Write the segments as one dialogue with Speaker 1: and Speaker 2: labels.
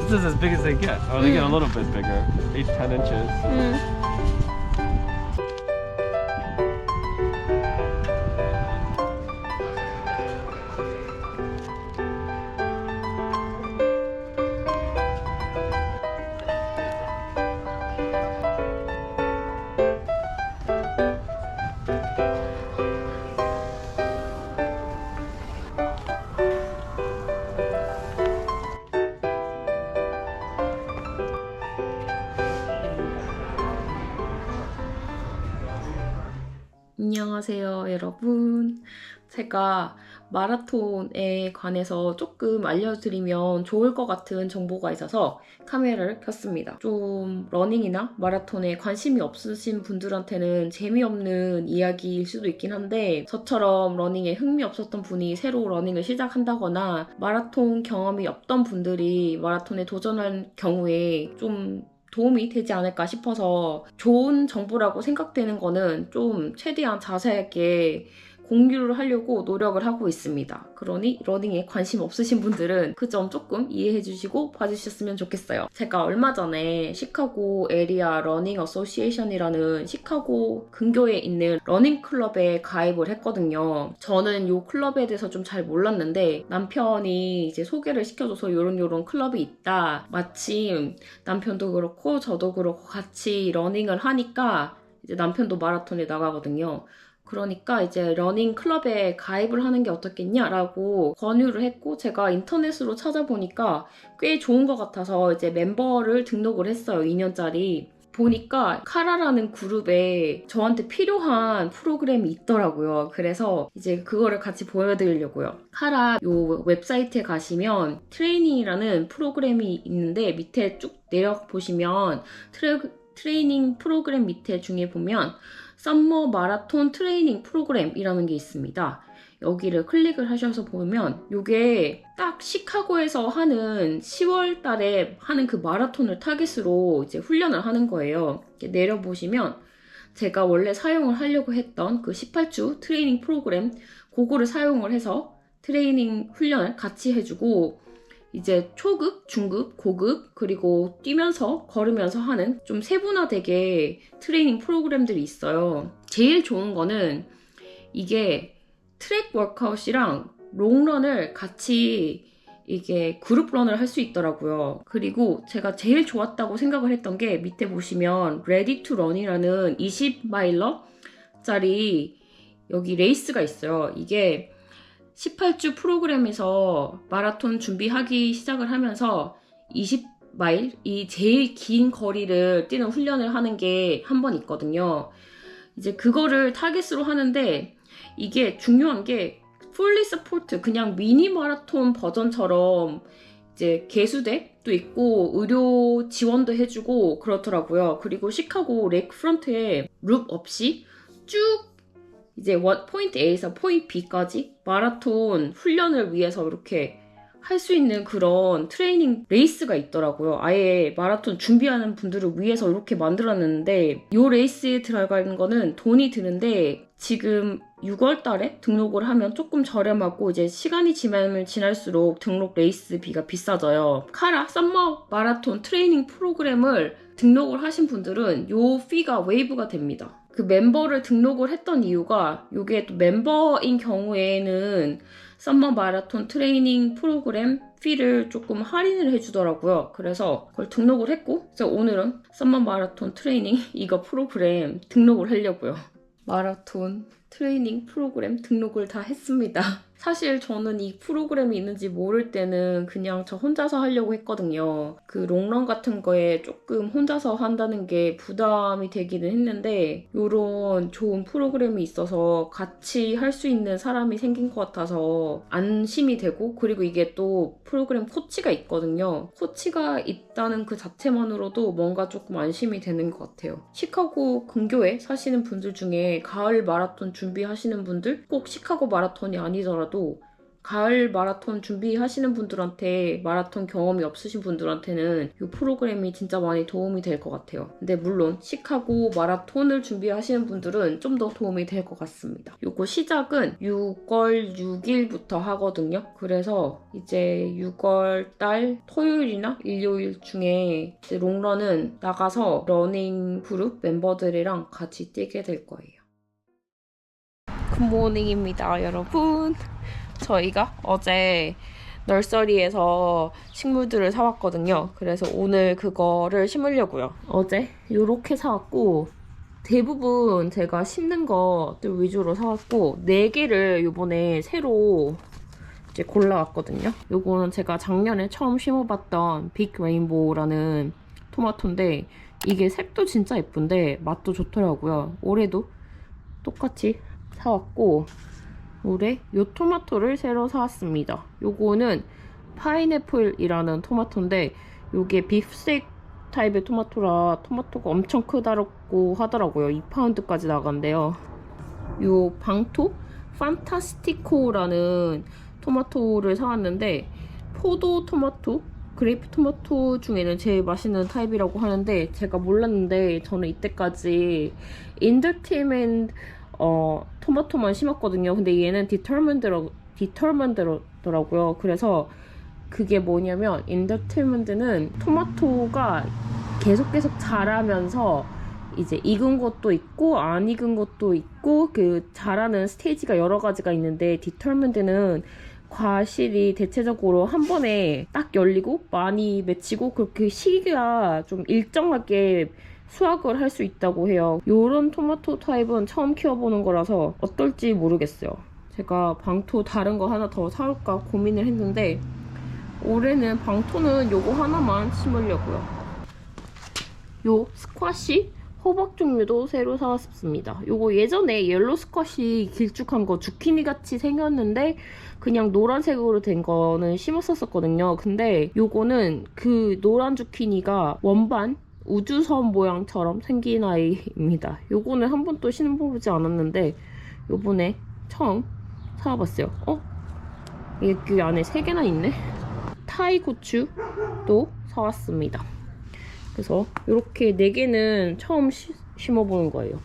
Speaker 1: This is as big as they get. Oh, they get a little bit bigger. 8-10 inches.
Speaker 2: 안녕하세요, 여러분. 제가 마라톤에 관해서 조금 알려드리면 좋을 것 같은 정보가 있어서 카메라를 켰습니다. 좀 러닝이나 마라톤에 관심이 없으신 분들한테는 재미없는 이야기일 수도 있긴 한데, 저처럼 러닝에 흥미 없었던 분이 새로 러닝을 시작한다거나 마라톤 경험이 없던 분들이 마라톤에 도전할 경우에 좀 도움이 되지 않을까 싶어서 좋은 정보라고 생각되는 거는 좀 최대한 자세하게 공유를 하려고 노력을 하고 있습니다. 그러니 러닝에 관심 없으신 분들은 그 점 조금 이해해 주시고 봐주셨으면 좋겠어요. 제가 얼마 전에 시카고 에리아 러닝 어소시에이션이라는 시카고 근교에 있는 러닝 클럽에 가입을 했거든요. 저는 이 클럽에 대해서 좀 잘 몰랐는데 남편이 이제 소개를 시켜줘서 요런 클럽이 있다. 마침 남편도 그렇고 저도 그렇고 같이 러닝을 하니까 이제 남편도 마라톤에 나가거든요. 그러니까 이제 러닝 클럽에 가입을 하는 게 어떻겠냐라고 권유를 했고, 제가 인터넷으로 찾아보니까 꽤 좋은 것 같아서 이제 멤버를 등록을 했어요. 2년짜리. 보니까 카라라는 그룹에 저한테 필요한 프로그램이 있더라고요. 그래서 이제 그거를 같이 보여드리려고요. 카라 요 웹사이트에 가시면 트레이닝이라는 프로그램이 있는데 밑에 쭉 내려보시면 트레이닝 프로그램 밑에 중에 보면 썸머 마라톤 트레이닝 프로그램이라는 게 있습니다. 여기를 클릭을 하셔서 보면 이게 딱 시카고에서 하는 10월 달에 하는 그 마라톤을 타깃으로 이제 훈련을 하는 거예요. 이렇게 내려보시면 제가 원래 사용을 하려고 했던 그 18주 트레이닝 프로그램 그거를 사용을 해서 트레이닝 훈련을 같이 해주고, 이제 초급, 중급, 고급, 그리고 뛰면서, 걸으면서 하는 좀 세분화되게 트레이닝 프로그램들이 있어요. 제일 좋은 거는 이게 트랙 워크아웃이랑 롱런을 같이 이게 그룹런을 할 수 있더라고요. 그리고 제가 제일 좋았다고 생각을 했던 게 밑에 보시면 Ready to Run이라는 20마일러짜리 여기 레이스가 있어요. 이게 18주 프로그램에서 마라톤 준비하기 시작을 하면서 20마일, 이 제일 긴 거리를 뛰는 훈련을 하는 게 한 번 있거든요. 이제 그거를 타깃으로 하는데 이게 중요한 게 풀리 서포트, 그냥 미니 마라톤 버전처럼 이제 개수대도 있고 의료 지원도 해주고 그렇더라고요. 그리고 시카고 레이크 프런트에 룹 없이 쭉 이제 포인트 A에서 포인트 B까지 마라톤 훈련을 위해서 이렇게 할 수 있는 그런 트레이닝 레이스가 있더라고요. 아예 마라톤 준비하는 분들을 위해서 이렇게 만들었는데, 이 레이스에 들어가는 거는 돈이 드는데 지금 6월 달에 등록을 하면 조금 저렴하고 이제 시간이 지나면 지날수록 등록 레이스비가 비싸져요. 카라 썸머 마라톤 트레이닝 프로그램을 등록을 하신 분들은 이 피가 웨이브가 됩니다. 그 멤버를 등록을 했던 이유가 이게 또 멤버인 경우에는 썸머 마라톤 트레이닝 프로그램 피를 조금 할인을 해주더라고요. 그래서 그걸 등록을 했고, 그래서 오늘은 썸머 마라톤 트레이닝 이거 프로그램 등록을 하려고요. 마라톤 트레이닝 프로그램 등록을 다 했습니다. 사실 저는 이 프로그램이 있는지 모를 때는 그냥 저 혼자서 하려고 했거든요. 그 롱런 같은 거에 조금 혼자서 한다는 게 부담이 되기는 했는데 요런 좋은 프로그램이 있어서 같이 할 수 있는 사람이 생긴 것 같아서 안심이 되고, 그리고 이게 또 프로그램 코치가 있거든요. 코치가 있다는 그 자체만으로도 뭔가 조금 안심이 되는 것 같아요. 시카고 근교에 사시는 분들 중에 가을 마라톤 준비하시는 분들, 꼭 시카고 마라톤이 아니더라도 가을 마라톤 준비하시는 분들한테, 마라톤 경험이 없으신 분들한테는 이 프로그램이 진짜 많이 도움이 될 것 같아요. 근데 물론 시카고 마라톤을 준비하시는 분들은 좀 더 도움이 될 것 같습니다. 요거 시작은 6월 6일부터 하거든요. 그래서 이제 6월 달 토요일이나 일요일 중에 이제 롱런은 나가서 러닝 그룹 멤버들이랑 같이 뛰게 될 거예요. 굿모닝입니다, 여러분. 저희가 어제 널서리에서 식물들을 사왔거든요. 그래서 오늘 그거를 심으려고요. 어제 이렇게 사왔고, 대부분 제가 심는 것들 위주로 사왔고, 4개를 이번에 새로 이제 골라왔거든요. 요거는 제가 작년에 처음 심어봤던 빅 레인보우라는 토마토인데, 이게 색도 진짜 예쁜데 맛도 좋더라고요. 올해도 똑같이 사왔고, 올해 요 토마토를 새로 사왔습니다. 요거는 파인애플이라는 토마토인데, 요게 비프스테이크 타입의 토마토라 토마토가 엄청 크다고 하더라고요. 2파운드까지 나간대요. 요 방토 판타스티코라는 토마토를 사왔는데, 포도 토마토, 그레이프 토마토 중에는 제일 맛있는 타입이라고 하는데, 제가 몰랐는데 저는 이때까지 인더티맨 토마토만 심었거든요. 근데 얘는 디터먼드더라고요. 그래서 그게 뭐냐면, 인더티먼드는 토마토가 계속 자라면서 이제 익은 것도 있고 안 익은 것도 있고 그 자라는 스테이지가 여러 가지가 있는데, 디터먼드는 과실이 대체적으로 한 번에 딱 열리고 많이 맺히고 그렇게 시기가 좀 일정하게 수확을 할 수 있다고 해요. 요런 토마토 타입은 처음 키워보는 거라서 어떨지 모르겠어요. 제가 방토 다른 거 하나 더 사올까 고민을 했는데, 올해는 방토는 요거 하나만 심으려고요. 요 스쿼시 호박 종류도 새로 사왔습니다. 요거 예전에 옐로 스쿼시 길쭉한 거 주키니 같이 생겼는데 그냥 노란색으로 된 거는 심었었거든요. 근데 요거는 그 노란 주키니가 원반 우주선 모양처럼 생긴 아이입니다. 요거는 한 번도 심어보지 않았는데 요번에 처음 사와봤어요. 이게 그 안에 3개나 있네? 타이 고추도 사왔습니다. 그래서 이렇게 4개는 처음 심어보는 거예요.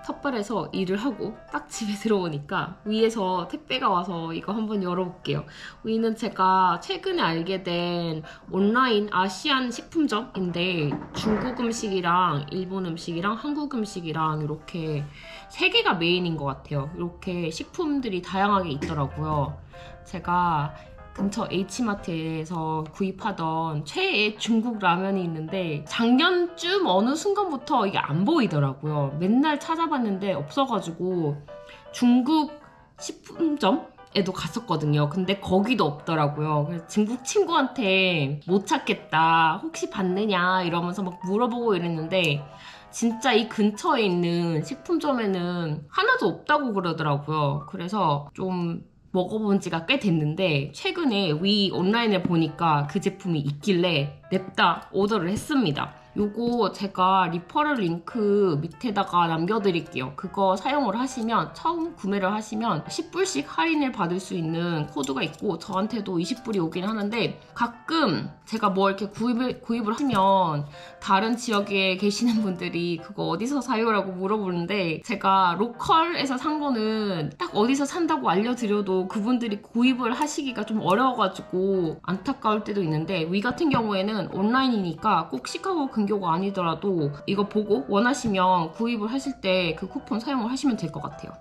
Speaker 2: 텃밭에서 일을 하고 딱 집에 들어오니까 위에서 택배가 와서 이거 한번 열어볼게요. 위는 제가 최근에 알게 된 온라인 아시안 식품점인데, 중국 음식이랑 일본 음식이랑 한국 음식이랑 이렇게 3개가 메인인 것 같아요. 이렇게 식품들이 다양하게 있더라고요. 제가 근처 H마트에서 구입하던 최애 중국 라면이 있는데, 작년쯤 어느 순간부터 이게 안 보이더라고요. 맨날 찾아봤는데 없어가지고 중국 식품점에도 갔었거든요. 근데 거기도 없더라고요. 그래서 중국 친구한테 못 찾겠다, 혹시 봤느냐 이러면서 막 물어보고 이랬는데, 진짜 이 근처에 있는 식품점에는 하나도 없다고 그러더라고요. 그래서 좀 먹어본 지가 꽤 됐는데, 최근에 위 온라인에 보니까 그 제품이 있길래 냅다 오더를 했습니다. 요거 제가 리퍼럴 링크 밑에다가 남겨드릴게요. 그거 사용을 하시면, 처음 구매를 하시면 10불씩 할인을 받을 수 있는 코드가 있고, 저한테도 20불이 오긴 하는데, 가끔 제가 뭐 이렇게 구입을 하면 다른 지역에 계시는 분들이 그거 어디서 사요? 라고 물어보는데, 제가 로컬에서 산 거는 딱 어디서 산다고 알려드려도 그분들이 구입을 하시기가 좀 어려워가지고 안타까울 때도 있는데, 위 같은 경우에는 온라인이니까 꼭 시카고 근교가 아니더라도 이거 보고 원하시면 구입을 하실 때 그 쿠폰 사용을 하시면 될 것 같아요.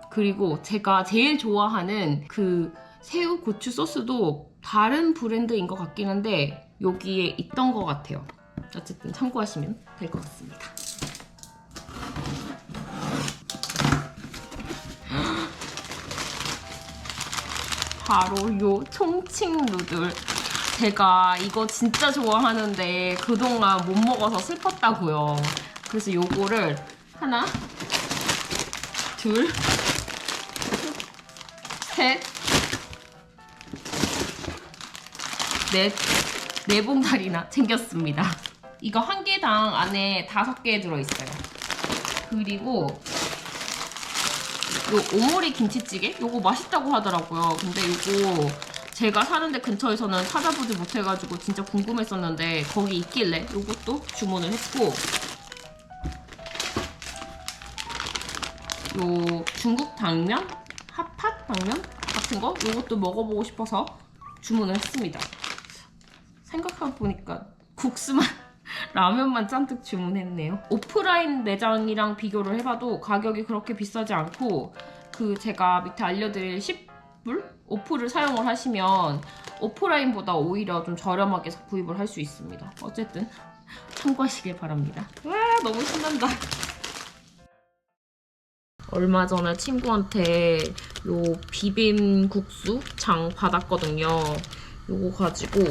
Speaker 2: 그리고 제가 제일 좋아하는 그 새우 고추 소스도 다른 브랜드인 것 같긴 한데 여기에 있던 것 같아요. 어쨌든 참고하시면 될 것 같습니다. 바로 요 총칭 누들. 제가 이거 진짜 좋아하는데 그동안 못 먹어서 슬펐다고요. 그래서 요거를 하나, 둘, 셋, 넷, 네 봉다리나 챙겼습니다. 이거 한 개당 안에 5개 들어있어요. 그리고 요 오모리 김치찌개? 요거 맛있다고 하더라고요. 근데 요거 제가 사는데 근처에서는 찾아보지 못해가지고 진짜 궁금했었는데 거기 있길래 요것도 주문을 했고, 요 중국 당면? 핫팟 당면? 같은 거? 요것도 먹어보고 싶어서 주문을 했습니다. 생각해보니까 국수만 라면만 잔뜩 주문했네요. 오프라인 매장이랑 비교를 해봐도 가격이 그렇게 비싸지 않고, 그 제가 밑에 알려드릴 10불? 오프를 사용을 하시면 오프라인보다 오히려 좀 저렴하게 구입을 할 수 있습니다. 어쨌든 참고하시길 바랍니다. 와, 너무 신난다. 얼마 전에 친구한테 요 비빔국수 장 받았거든요. 요거 가지고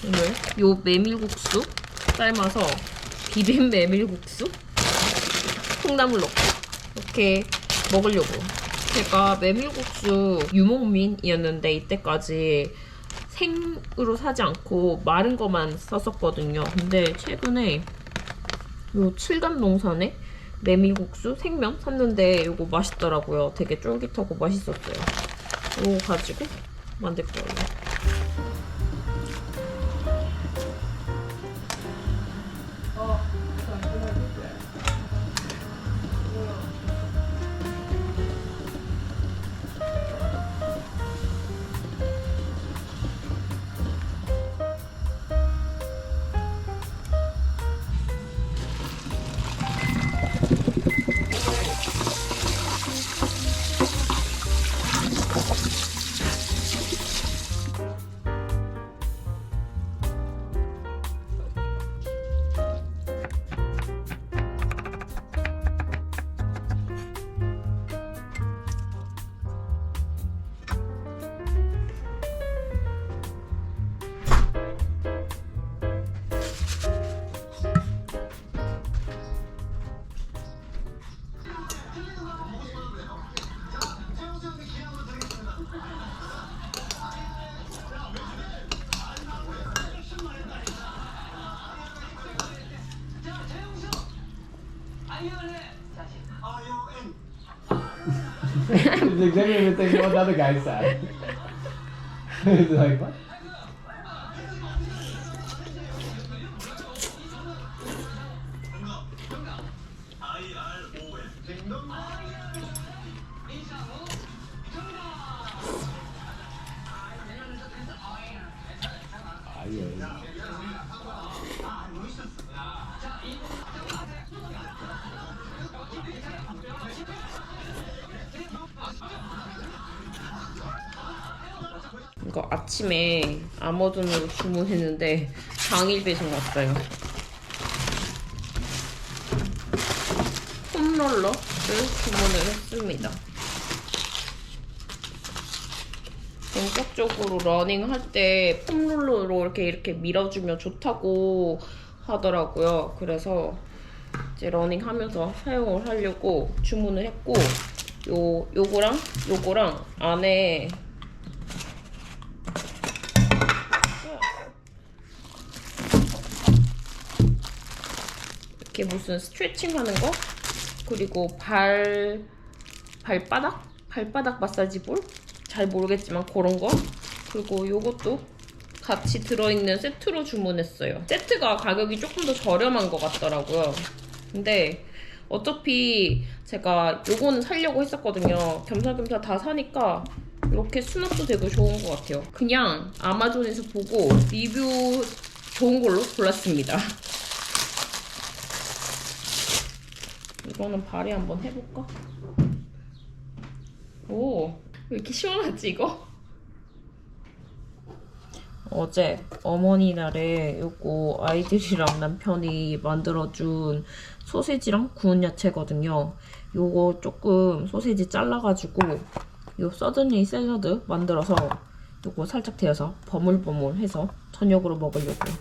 Speaker 2: 오늘 요 메밀국수 삶아서 비빔 메밀국수 콩나물 넣고 이렇게 먹으려고. 제가 메밀국수 유목민이었는데 이때까지 생으로 사지 않고 마른 거만 썼었거든요. 근데 최근에 요 칠감농산에 메밀국수 생면 샀는데 요거 맛있더라고요. 되게 쫄깃하고 맛있었어요. 요거 가지고 만들 거예요.
Speaker 3: It's exactly the thing what the other guy said. It's like, what?
Speaker 2: 이거 아침에 아마존으로 주문했는데 당일 배송 왔어요. 폼롤러를 주문을 했습니다. 본격적으로 러닝 할 때 폼롤러로 이렇게 밀어주면 좋다고 하더라고요. 그래서 이제 러닝 하면서 사용을 하려고 주문을 했고, 요거랑 안에 이렇게 무슨 스트레칭 하는 거, 그리고 발바닥 마사지 볼? 잘 모르겠지만 그런 거, 그리고 요것도 같이 들어있는 세트로 주문했어요. 세트가 가격이 조금 더 저렴한 것 같더라고요. 근데 어차피 제가 요거는 사려고 했었거든요. 겸사겸사 다 사니까 이렇게 수납도 되고 좋은 것 같아요. 그냥 아마존에서 보고 리뷰 좋은 걸로 골랐습니다. 이거는 발에 한번 해볼까? 오, 왜 이렇게 시원하지 이거? 어제 어머니 날에 요거 아이들이랑 남편이 만들어준 소세지랑 구운 야채거든요. 요거 조금 소세지 잘라가지고 요 서든리 샐러드 만들어서 요거 살짝 데워서 버물버물해서 저녁으로 먹으려고요.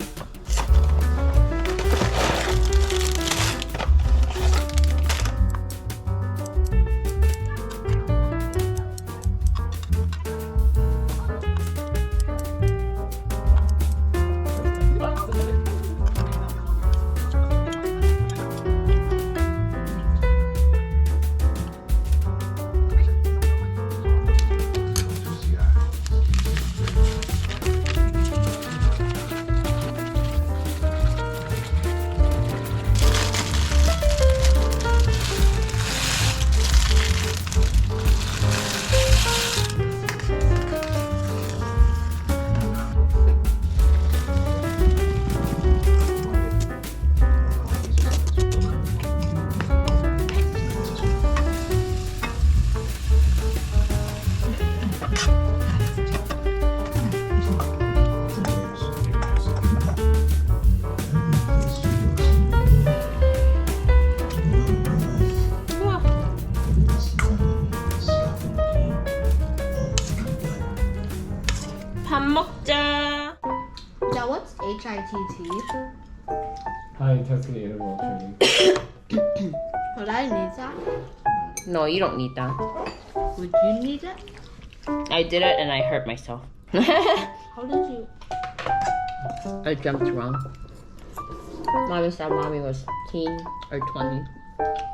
Speaker 2: 밥 먹자.
Speaker 4: Now what's HITT?
Speaker 3: High intensity interval training.
Speaker 4: Would I need that?
Speaker 2: No, you don't need that.
Speaker 4: Would you need it?
Speaker 2: I did it and I hurt myself.
Speaker 4: How did you?
Speaker 2: I jumped wrong. Mommy said mommy was 10 or 20,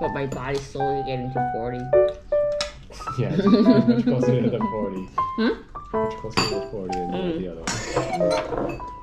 Speaker 2: but my body's slowly getting to 40.
Speaker 3: Yeah, it's much closer to the 40.
Speaker 2: Hmm?
Speaker 3: Much closer to the 40 than the other one.